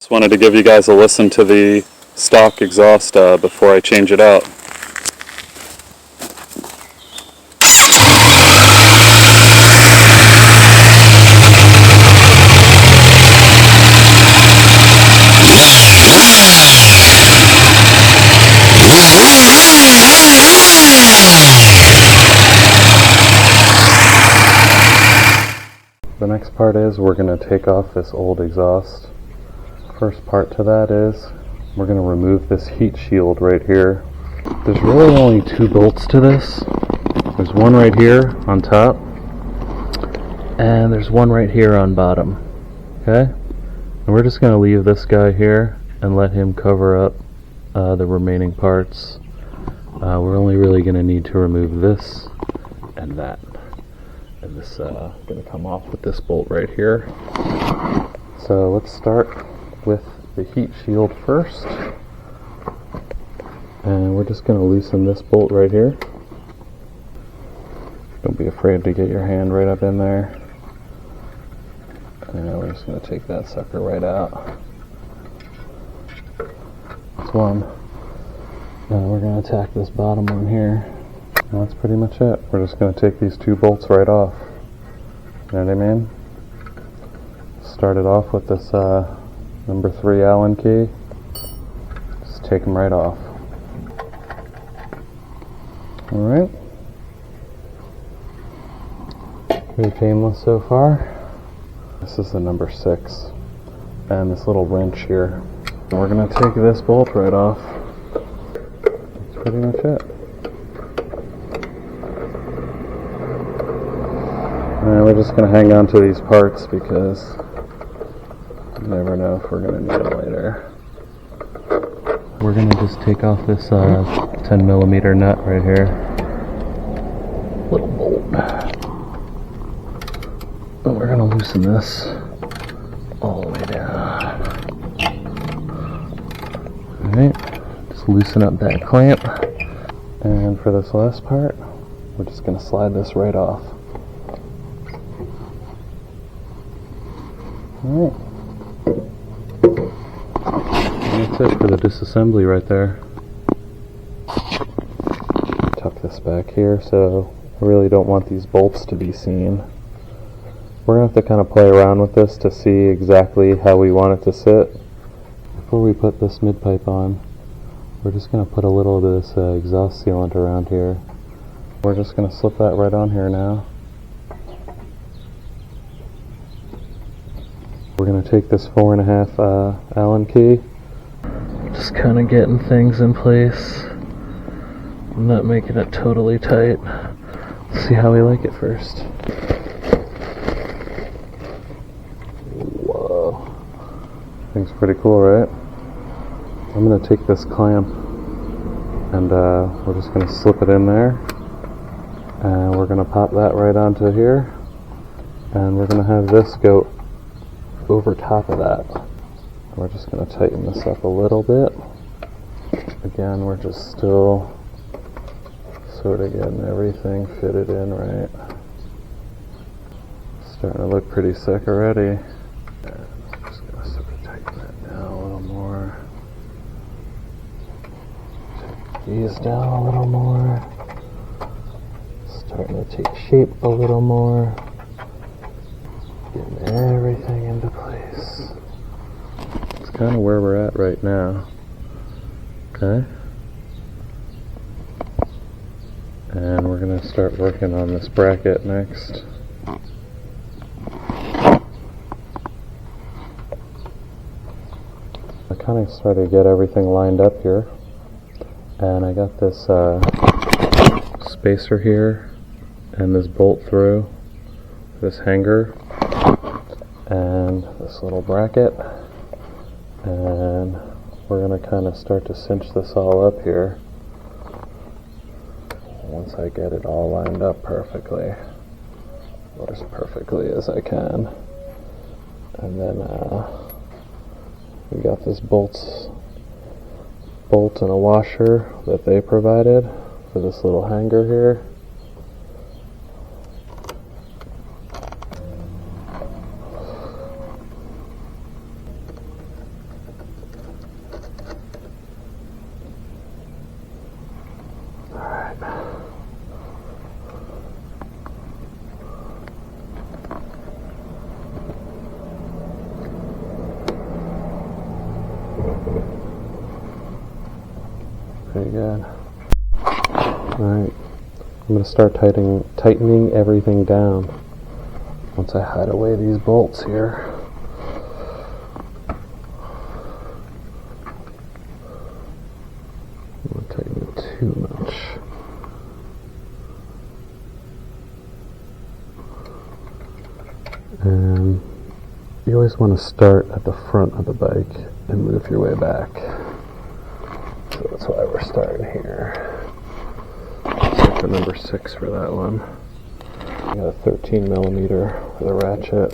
Just wanted to give you guys a listen to the stock exhaust before I change it out. The next part is we're going to take off this old exhaust. First part to that is we're going to remove this heat shield right here. There's really only two bolts to this. There's one right here on top and there's one right here on bottom. Okay? And we're just going to leave this guy here and let him cover up the remaining parts. We're only really going to need to remove this and that. And this is going to come off with this bolt right here. So let's start with the heat shield first. And we're just going to loosen this bolt right here. Don't be afraid to get your hand right up in there. And we're just going to take that sucker right out. That's one. Now we're going to attack this bottom one here. And that's pretty much it. We're just going to take these two bolts right off. You know what I mean? Start it off with this number 3 Allen key. Just take them right off. Alright. Pretty painless so far. This is the number 6. And this little wrench here. And we're going to take this bolt right off. That's pretty much it. And we're just going to hang on to these parts because you never know if we're going to need them later. We're going to just take off this 10mm nut right here. Little bolt. And we're going to loosen this all the way down. Alright, just loosen up that clamp. And for this last part, we're just going to slide this right off. Alright. That's it for the disassembly right there. Tuck this back here, so I really don't want these bolts to be seen. We're going to have to kind of play around with this to see exactly how we want it to sit. Before we put this mid-pipe on, we're just going to put a little of this exhaust sealant around here. We're just going to slip that right on here now. We're going to take this 4.5 Allen key. Just kind of getting things in place. I'm not making it totally tight. Let's see how we like it first. Whoa. Thing's pretty cool, right? I'm going to take this clamp and we're just going to slip it in there. And we're going to pop that right onto here. And we're going to have this go over top of that. We're just going to tighten this up a little bit. Again, we're just still sort of getting everything fitted in right. Starting to look pretty sick already. And I'm just going to sort of tighten that down a little more. Take these down a little more. Starting to take shape a little more. Getting everything into place. It's kind of where we're at right now. Okay. And we're going to start working on this bracket next. I kind of started to get everything lined up here. And I got this spacer here and this bolt through this hanger. And this little bracket, and we're going to kind of start to cinch this all up here once I get it all lined up perfectly, or as perfectly as I can. And then we got this bolt and a washer that they provided for this little hanger here. pretty good. Alright, I'm going to start tightening everything down once I hide away these bolts here. I'm not tightening it too much. And you always want to start at the front of the bike and move your way back. So that's why we're starting here. Check the number 6 for that one. I got a 13mm for the ratchet.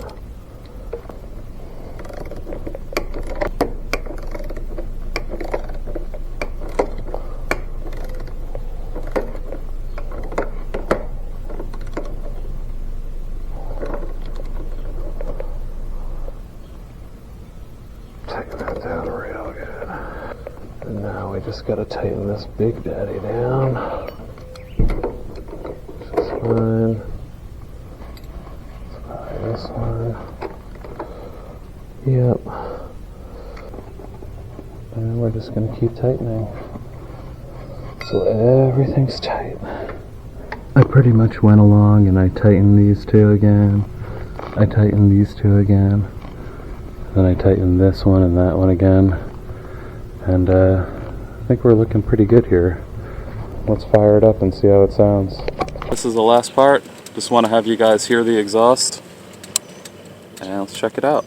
Tighten that down real good. And now we just gotta tighten this big daddy down. Which is fine. Let's try this one. Yep. And we're just gonna keep tightening. So everything's tight. I pretty much went along and I tightened these two again. I tightened these two again. Then I tightened this one and that one again. And I think we're looking pretty good here. Let's fire it up and see how it sounds. This is the last part. Just want to have you guys hear the exhaust. And let's check it out.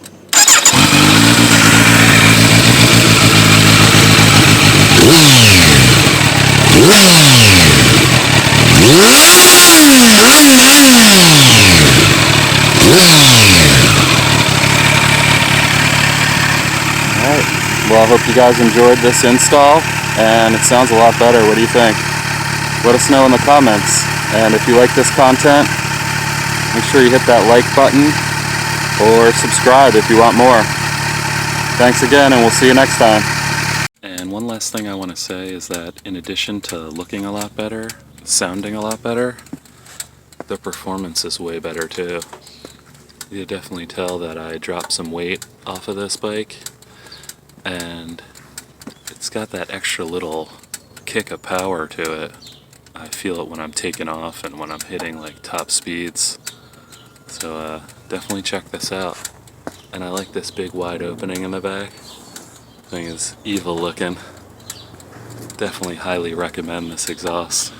Well, I hope you guys enjoyed this install, and it sounds a lot better. What do you think? Let us know in the comments. And if you like this content, make sure you hit that like button or subscribe if you want more. Thanks again, and we'll see you next time. And one last thing I want to say is that in addition to looking a lot better, sounding a lot better, the performance is way better too. You can definitely tell that I dropped some weight off of this bike. And it's got that extra little kick of power to it. I feel it when I'm taking off and when I'm hitting like top speeds. So definitely check this out. And I like this big wide opening in the back. Thing is evil looking. Definitely highly recommend this exhaust.